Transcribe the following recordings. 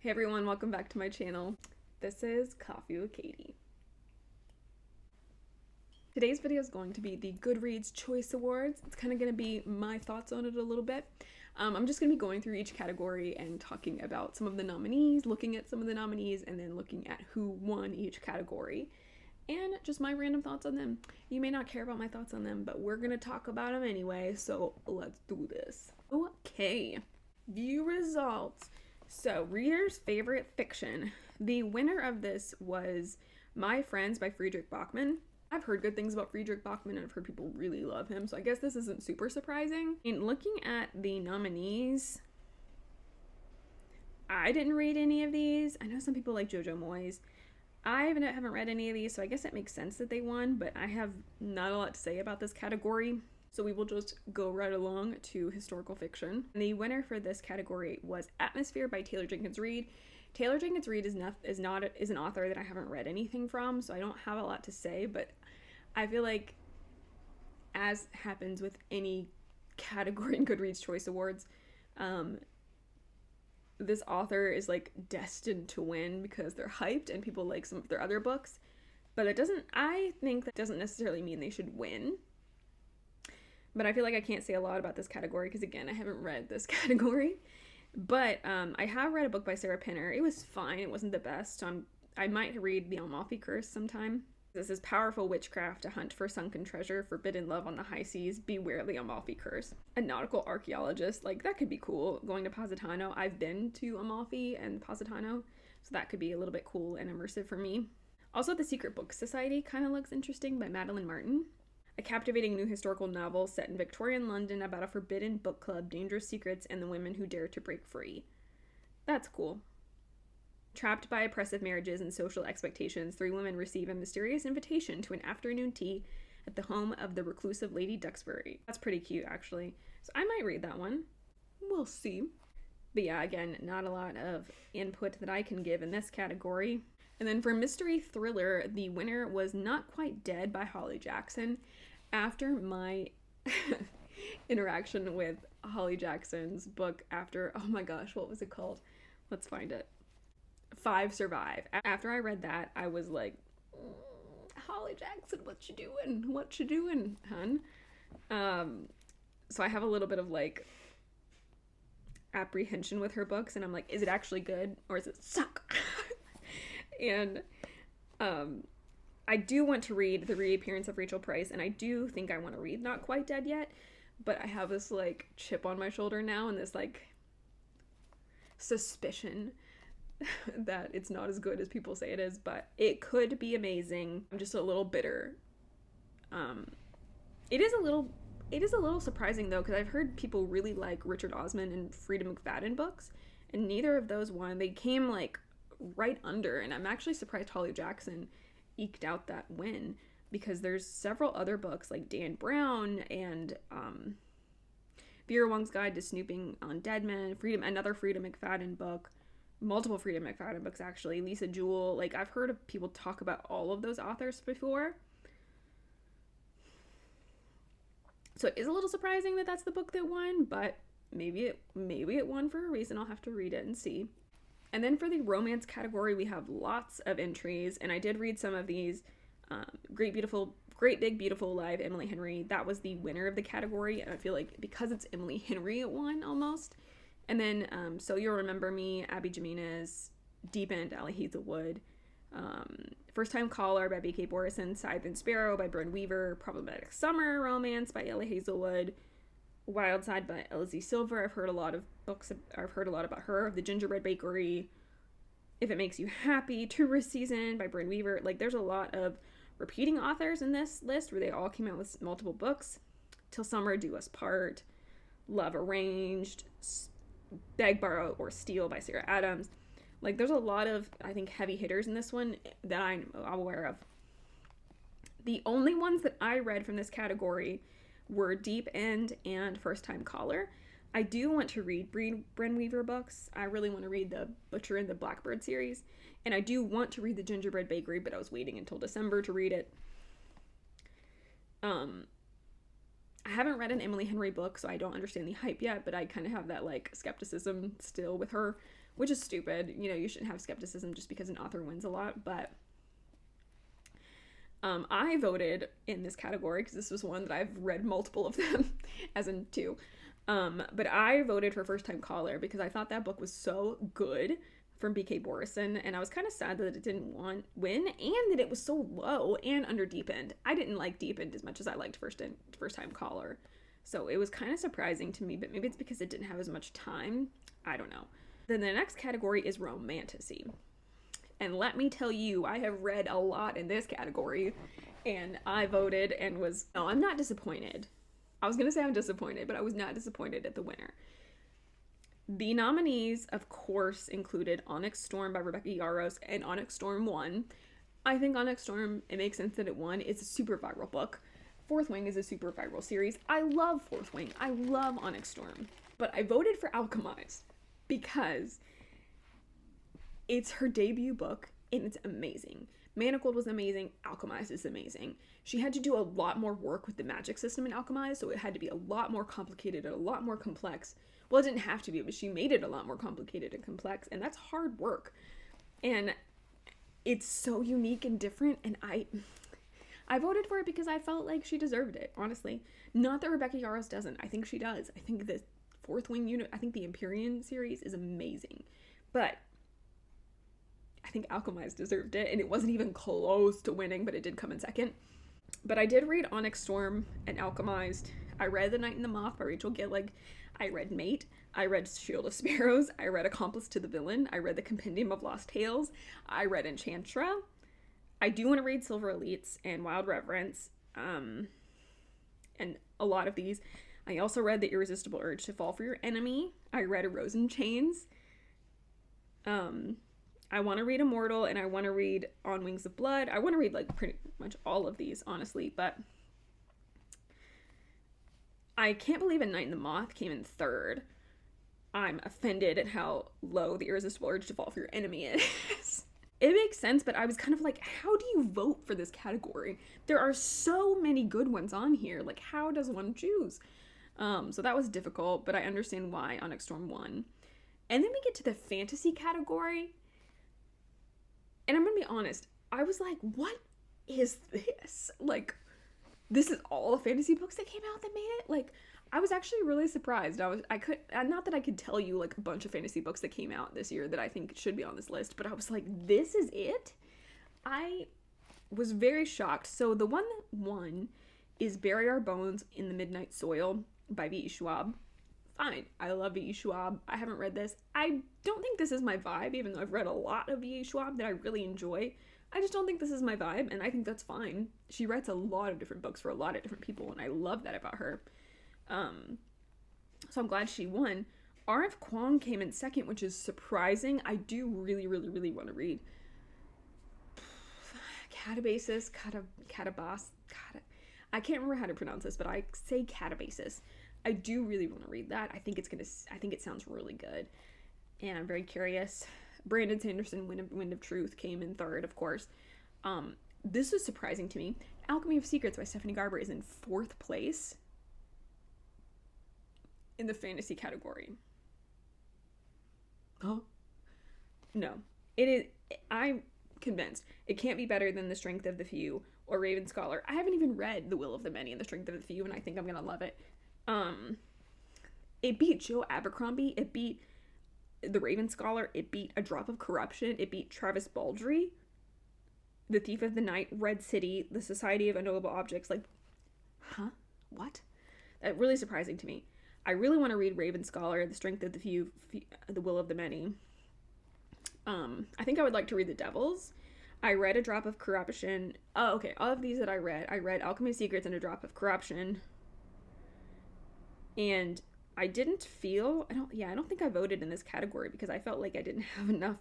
Hey everyone, welcome back to my channel. This is Coffee with Katie. Today's video is going to be the Goodreads Choice Awards. It's kind of going to be my thoughts on it a little bit. I'm just going to be going through each category and talking about some of the nominees, looking at some of the nominees, and then looking at who won each category. And just my random thoughts on them. You may not care about my thoughts on them, but we're going to talk about them anyway, so let's do this. Okay, view results. So, reader's favorite fiction. The winner of this was My Friends by Friedrich Bachmann. I've heard good things about Friedrich Bachmann and I've heard people really love him, so I guess this isn't super surprising. In looking at the nominees, I didn't read any of these. I know some people like Jojo Moyes. I haven't read any of these, so I guess it makes sense that they won, but I have not a lot to say about this category. So we will just go right along to historical fiction. And the winner for this category was Atmosphere by Taylor Jenkins Reid. Taylor Jenkins Reid is an author that I haven't read anything from, so I don't have a lot to say, but I feel like, as happens with any category in Goodreads Choice Awards, this author is like destined to win because they're hyped and people like some of their other books. But I think that doesn't necessarily mean they should win. But I feel like I can't say a lot about this category because, again, I haven't read this category. But I have read a book by Sarah Pinner. It was fine. It wasn't the best. So I might read The Amalfi Curse sometime. This is powerful witchcraft, a hunt for sunken treasure, forbidden love on the high seas, beware the Amalfi Curse. A nautical archaeologist, like, that could be cool. Going to Positano. I've been to Amalfi and Positano, so that could be a little bit cool and immersive for me. Also, The Secret Book Society kind of looks interesting by Madeline Martin. A captivating new historical novel set in Victorian London about a forbidden book club, dangerous secrets, and the women who dare to break free. That's cool. Trapped by oppressive marriages and social expectations, three women receive a mysterious invitation to an afternoon tea at the home of the reclusive Lady Duxbury. That's pretty cute, actually. So I might read that one. We'll see. But yeah, again, not a lot of input that I can give in this category. And then for mystery thriller, the winner was Not Quite Dead by Holly Jackson. After my interaction with Holly Jackson's book oh my gosh, what was it called? Let's find it. 5 Survive. After I read that, I was like, Holly Jackson, what you doing? What you doing, hun? So I have a little bit of like apprehension with her books, and I'm like, is it actually good or is it suck? And I do want to read The Reappearance of Rachel Price, and I do think I want to read Not Quite Dead Yet, but I have this like chip on my shoulder now and this like suspicion that it's not as good as people say it is, but it could be amazing. I'm just a little bitter. It is a little surprising though, because I've heard people really like Richard Osman and Frida McFadden books, and neither of those won. They came like right under, and I'm actually surprised Holly Jackson eked out that win, because there's several other books like Dan Brown and Vera Wong's Guide to Snooping on Dead Men, another Frida McFadden book, multiple Frida McFadden books actually, Lisa Jewell. Like, I've heard of people talk about all of those authors before, so it is a little surprising that that's the book that won, but maybe it won for a reason. I'll have to read it and see. And then for the romance category, we have lots of entries, and I did read some of these. Great Big Beautiful Life, Emily Henry. That was the winner of the category, and I feel like because it's Emily Henry, it won almost. And then So You'll Remember Me, Abby Jimenez, Deep End, Allie Hazelwood, First Time Caller by B.K. Borison, Scythe and Sparrow by Bryn Weaver, Problematic Summer Romance by Ellie Hazelwood, Wild Side by Elsie Silver. I've heard a lot about her. The Gingerbread Bakery, If It Makes You Happy, Tourist Season by Bryn Weaver. Like, there's a lot of repeating authors in this list where they all came out with multiple books. Till Summer Do Us Part, Love Arranged, Beg, Borrow, or Steal by Sarah Adams. Like, there's a lot of, I think, heavy hitters in this one that I'm aware of. The only ones that I read from this category were Deep End and First Time Caller. I do want to read Bryn Weaver books. I really want to read the Butcher and the Blackbird series. And I do want to read the Gingerbread Bakery, but I was waiting until December to read it. I haven't read an Emily Henry book, so I don't understand the hype yet, but I kind of have that, like, skepticism still with her. which is stupid. You know, you shouldn't have skepticism just because an author wins a lot, but I voted in this category because this was one that I've read multiple of them, as in two. But I voted for First Time Caller because I thought that book was so good from B.K. Borison, and I was kind of sad that it didn't win, and that it was so low and under Deepened. I didn't like Deepened as much as I liked First Time Caller, so it was kind of surprising to me, but maybe it's because it didn't have as much time. I don't know. Then the next category is Romantasy. And let me tell you, I have read a lot in this category, and I voted and no, I'm not disappointed. I was going to say I'm disappointed, but I was not disappointed at the winner. The nominees, of course, included Onyx Storm by Rebecca Yarros, and Onyx Storm won. I think Onyx Storm, it makes sense that it won. It's a super viral book. Fourth Wing is a super viral series. I love Fourth Wing. I love Onyx Storm. But I voted for Alchemized because it's her debut book, and it's amazing. Manacled was amazing. Alchemized is amazing. She had to do a lot more work with the magic system in Alchemized, so it had to be a lot more complicated and a lot more complex. Well, it didn't have to be, but she made it a lot more complicated and complex, and that's hard work. And it's so unique and different, and I voted for it because I felt like she deserved it, honestly. Not that Rebecca Yarros doesn't. I think she does. I think the Fourth Wing unit, I think the Empyrean series is amazing. But I think Alchemized deserved it, and it wasn't even close to winning, but it did come in second. But I did read Onyx Storm and Alchemized. I read The Night and the Moth by Rachel Gillig. I read Mate. I read Shield of Sparrows. I read Accomplice to the Villain. I read The Compendium of Lost Tales. I read Enchantra. I do want to read Silver Elites and Wild Reverence. And a lot of these. I also read The Irresistible Urge to Fall for Your Enemy. I read A Rose in Chains. I want to read Immortal, and I want to read On Wings of Blood. I want to read, like, pretty much all of these, honestly, but I can't believe A Night in the Moth came in third. I'm offended at how low The Irresistible Urge to Fall for Your Enemy is. It makes sense, but I was kind of like, how do you vote for this category? There are so many good ones on here. Like, how does one choose? So that was difficult, but I understand why Onyx Storm won. And then we get to the fantasy category. And I'm gonna be honest, I was like, what is this? Like, this is all the fantasy books that came out that made it? Like, I was actually really surprised. Not that I could tell you, like, a bunch of fantasy books that came out this year that I think should be on this list, but I was like, this is it? I was very shocked. So the one that won is Bury Our Bones in the Midnight Soil by V.E. Schwab. Fine. I love V.E. Schwab. I haven't read this. I don't think this is my vibe, even though I've read a lot of V.E. Schwab that I really enjoy. I just don't think this is my vibe, and I think that's fine. She writes a lot of different books for a lot of different people, and I love that about her. So I'm glad she won. R.F. Kuang came in second, which is surprising. I do really, really, really want to read Catabasis, I can't remember how to pronounce this, but I say Catabasis. I do really want to read that. I think it sounds really good, and I'm very curious. Brandon Sanderson, Wind of Truth came in third, of course. This is surprising to me. Alchemy of Secrets by Stephanie Garber is in fourth place in the fantasy category. Huh? No. It is. I'm convinced it can't be better than The Strength of the Few or Raven Scholar. I haven't even read The Will of the Many and The Strength of the Few, and I think I'm gonna love it. It beat Joe Abercrombie. It beat The Raven Scholar. It beat A Drop of Corruption. It beat Travis Baldree, The Thief of the Night, Red City, The Society of Unknowable Objects. Like, huh? What? That's really surprising to me. I really want to read Raven Scholar, The Strength of the Few, The Will of the Many. I think I would like to read The Devils. I read A Drop of Corruption. Oh, okay. All of these that I read Alchemy of Secrets and A Drop of Corruption. And I didn't feel, I don't think I voted in this category because I felt like I didn't have enough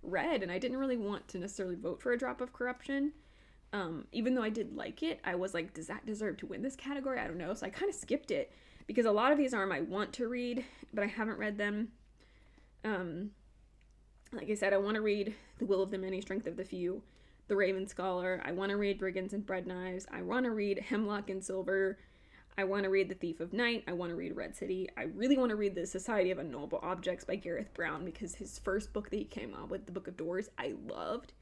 read, and I didn't really want to necessarily vote for A Drop of Corruption. Even though I did like it, I was like, does that deserve to win this category? I don't know. So I kind of skipped it because a lot of these are my want to read, but I haven't read them. Like I said, I want to read The Will of the Many, Strength of the Few, The Raven Scholar. I want to read Brigands and Bread Knives. I want to read Hemlock and Silver. I want to read The Thief of Night. I want to read Red City. I really want to read The Society of Unknowable Objects by Gareth Brown, because his first book that he came out with, The Book of Doors, I loved.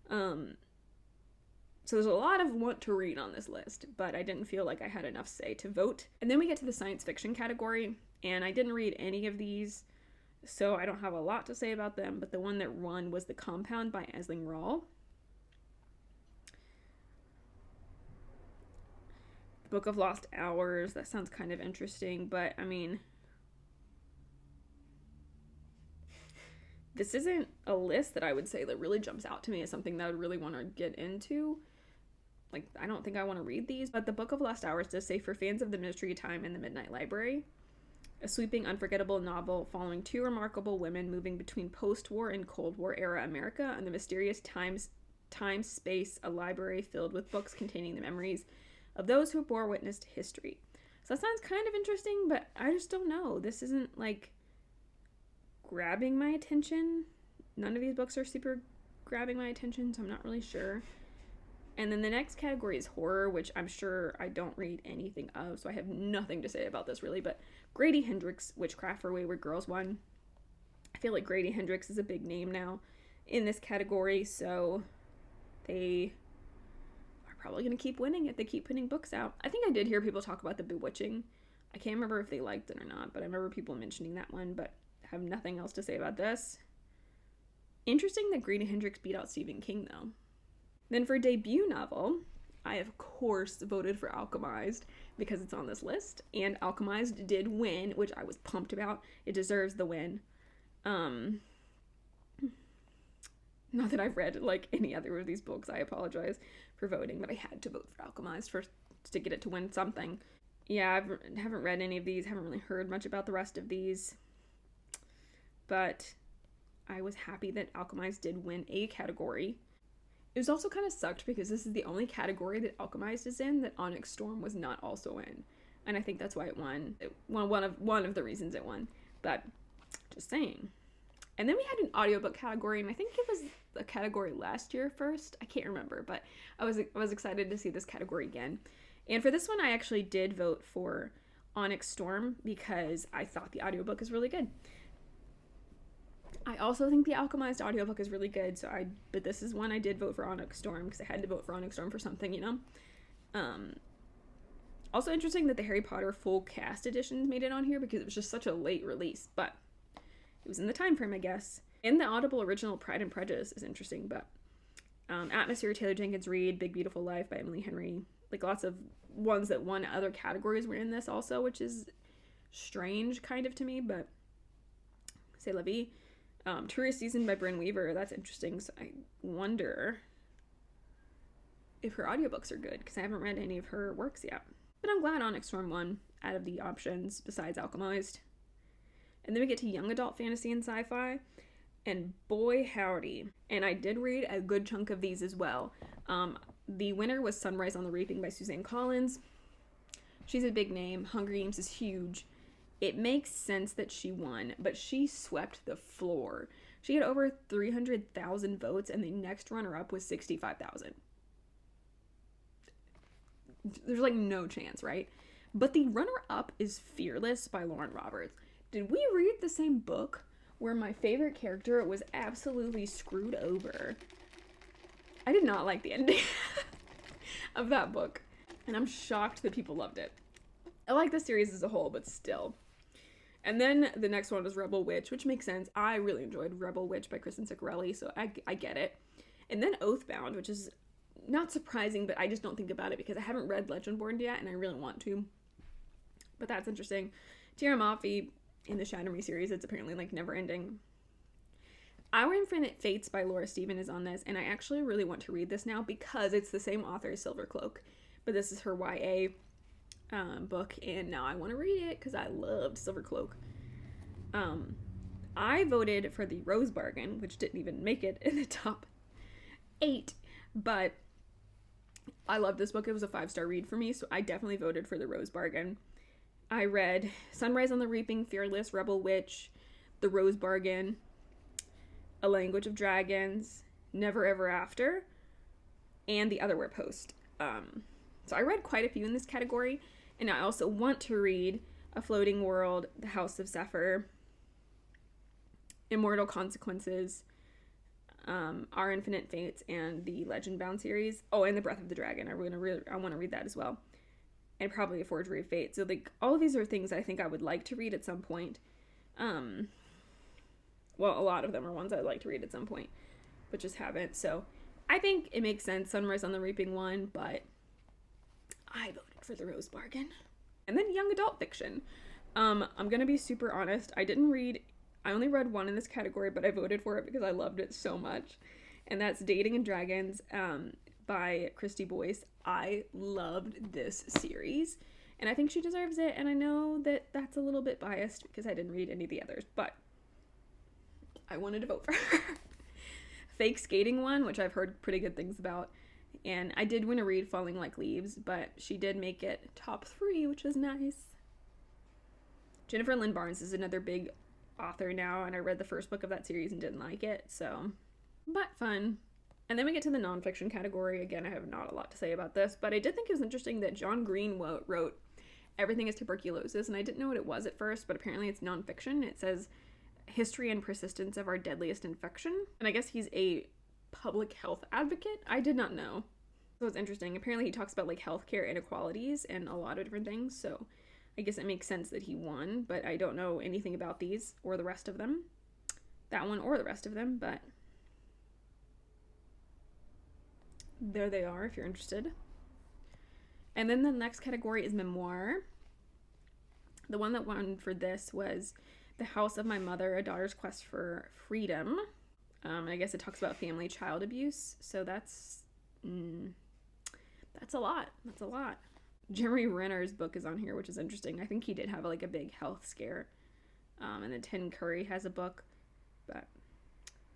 So there's a lot of want to read on this list, but I didn't feel like I had enough say to vote. And then we get to the science fiction category, and I didn't read any of these, so I don't have a lot to say about them, but the one that won was The Compound by Esling Rawl. Book of Lost Hours, that sounds kind of interesting, but I mean, this isn't a list that I would say that really jumps out to me as something that I would really want to get into. Like, I don't think I want to read these, but the Book of Lost Hours does say, for fans of the Mystery Time and the Midnight Library, a sweeping, unforgettable novel following two remarkable women moving between post-war and Cold War era America and the mysterious time, space, a library filled with books containing the memories of those who bore witness to history. So that sounds kind of interesting, but I just don't know. This isn't, like, grabbing my attention. None of these books are super grabbing my attention, so I'm not really sure. And then the next category is horror, which I'm sure I don't read anything of, so I have nothing to say about this really, but Grady Hendrix, Witchcraft for Wayward Girls won. I feel like Grady Hendrix is a big name now in this category, so they are probably going to keep winning if they keep putting books out. I think I did hear people talk about The Bewitching. I can't remember if they liked it or not, but I remember people mentioning that one, but I have nothing else to say about this. Interesting that Grady Hendrix beat out Stephen King, though. Then for debut novel, I of course voted for Alchemized because it's on this list, and Alchemized did win, which I was pumped about. It deserves the win. Not that I've read like any other of these books, I apologize for voting, but I had to vote for Alchemized first to get it to win something. Yeah, I haven't read any of these, haven't really heard much about the rest of these, but I was happy that Alchemized did win a category. It was also kind of sucked because this is the only category that Alchemized is in that Onyx Storm was not also in. And I think that's why it won. One of the reasons it won. But just saying. And then we had an audiobook category, and I think it was a category last year first. I can't remember, but I was excited to see this category again. And for this one, I actually did vote for Onyx Storm because I thought the audiobook is really good. I also think the Alchemized audiobook is really good, but this is one I did vote for Onyx Storm because I had to vote for Onyx Storm for something, you know? Also interesting that the Harry Potter full cast editions made it on here because it was just such a late release, but it was in the time frame, I guess. And the Audible original Pride and Prejudice is interesting, but Atmosphere, Taylor Jenkins Reid, Big Beautiful Life by Emily Henry, like lots of ones that won other categories were in this also, which is strange kind of to me, but c'est la vie. Tourist Season by Brynne Weaver, that's interesting, so I wonder if her audiobooks are good, because I haven't read any of her works yet. But I'm glad Onyx Storm won out of the options besides Alchemized. And then we get to young adult fantasy and sci-fi, and boy howdy. And I did read a good chunk of these as well. The winner was Sunrise on the Reaping by Suzanne Collins. She's a big name. Hunger Games is huge. It makes sense that she won, but she swept the floor. She had over 300,000 votes, and the next runner-up was 65,000. There's like no chance, right? But the runner-up is Fearless by Lauren Roberts. Did we read the same book where my favorite character was absolutely screwed over? I did not like the ending of that book, and I'm shocked that people loved it. I like the series as a whole, but still. And then the next one was Rebel Witch, which makes sense. I really enjoyed Rebel Witch by Kristen Ciccarelli, so I get it. And then Oathbound, which is not surprising, but I just don't think about it because I haven't read Legendborn yet, and I really want to. But that's interesting. Tierra Maffi in the Shadow Me series, it's apparently like never ending. Our Infinite Fates by Laura Stephen is on this, and I actually really want to read this now because it's the same author as Silvercloak, but this is her YA book, and now I want to read it because I loved Silvercloak. I voted for The Rose Bargain, which didn't even make it in the top 8, but I love this book. It was a 5-star read for me, so I definitely voted for The Rose Bargain. I read Sunrise on the Reaping, Fearless, Rebel Witch, The Rose Bargain, A Language of Dragons, Never Ever After, and The Otherwhere Post. So I read quite a few in this category, And I also want to read A Floating World, The House of Zephyr, Immortal Consequences, Our Infinite Fates, and the Legend Bound series. Oh, and The Breath of the Dragon. I want to read that as well. And probably A Forgery of Fate. So like all of these are things I think I would like to read at some point. Well, a lot of them are ones I'd like to read at some point, but just haven't. So I think it makes sense, Sunrise on the Reaping one, but I voted for The Rose Bargain. And then young adult fiction. I'm gonna be super honest. I only read one in this category, but I voted for it because I loved it so much. And that's Dating and Dragons by Christy Boyce. I loved this series, and I think she deserves it. And I know that that's a little bit biased because I didn't read any of the others, but I wanted to vote for her. Fake Skating one, which I've heard pretty good things about. And I did want to read Falling Like Leaves, but she did make it top 3, which is nice. Jennifer Lynn Barnes is another big author now, and I read the first book of that series and didn't like it, so. But fun. And then we get to the nonfiction category. Again, I have not a lot to say about this, but I did think it was interesting that John Green wrote Everything is Tuberculosis, and I didn't know what it was at first, but apparently it's nonfiction. It says History and Persistence of Our Deadliest Infection, and I guess he's a public health advocate. I did not know. So it's interesting. Apparently he talks about like healthcare inequalities and a lot of different things, so I guess it makes sense that he won, but I don't know anything about these or the rest of them. That one or the rest of them, but there they are if you're interested. And then the next category is memoir. The one that won for this was The House of My Mother, A Daughter's Quest for Freedom. I guess it talks about family child abuse, so that's a lot. That's a lot. Jeremy Renner's book is on here, which is interesting. I think he did have like a big health scare. And then Tim Curry has a book, but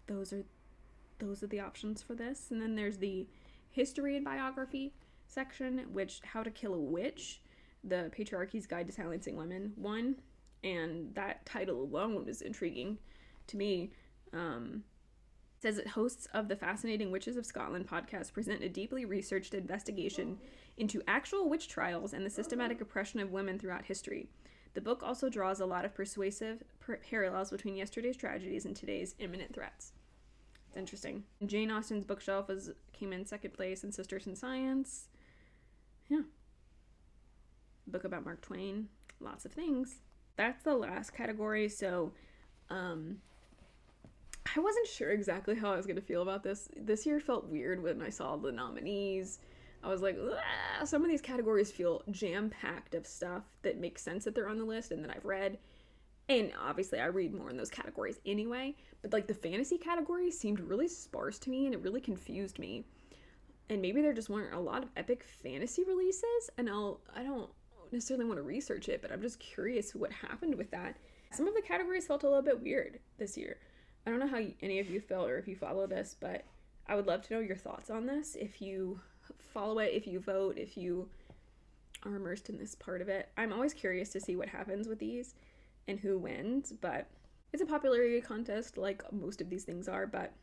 those are the options for this. And then there's the history and biography section, which How to Kill a Witch, The Patriarchy's Guide to Silencing Women won, and that title alone was intriguing to me. Says that hosts of the Fascinating Witches of Scotland podcast present a deeply researched investigation into actual witch trials and the systematic oppression of women throughout history. The book also draws a lot of persuasive parallels between yesterday's tragedies and today's imminent threats. It's interesting. Jane Austen's bookshelf came in second place in Sisters in Science. Yeah. Book about Mark Twain. Lots of things. That's the last category, so I wasn't sure exactly how I was going to feel about this. This year felt weird when I saw the nominees. I was like, some of these categories feel jam-packed of stuff that makes sense that they're on the list and that I've read. And obviously I read more in those categories anyway, but like the fantasy category seemed really sparse to me and it really confused me. And maybe there just weren't a lot of epic fantasy releases, and I don't necessarily want to research it, but I'm just curious what happened with that. Some of the categories felt a little bit weird this year. I don't know how any of you felt or if you follow this, but I would love to know your thoughts on this. If you follow it, if you vote, if you are immersed in this part of it. I'm always curious to see what happens with these and who wins, but it's a popularity contest like most of these things are, but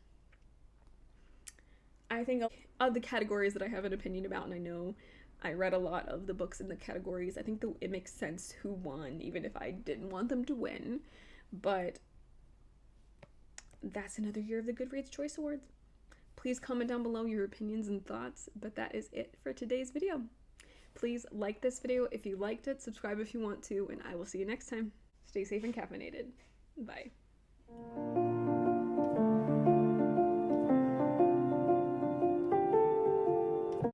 I think of the categories that I have an opinion about, and I know I read a lot of the books in the categories, I think it makes sense who won, even if I didn't want them to win, but that's another year of the Goodreads Choice Awards. Please comment down below your opinions and thoughts, but that is it for today's video. Please like this video if you liked it, subscribe if you want to, and I will see you next time. Stay safe and caffeinated. Bye.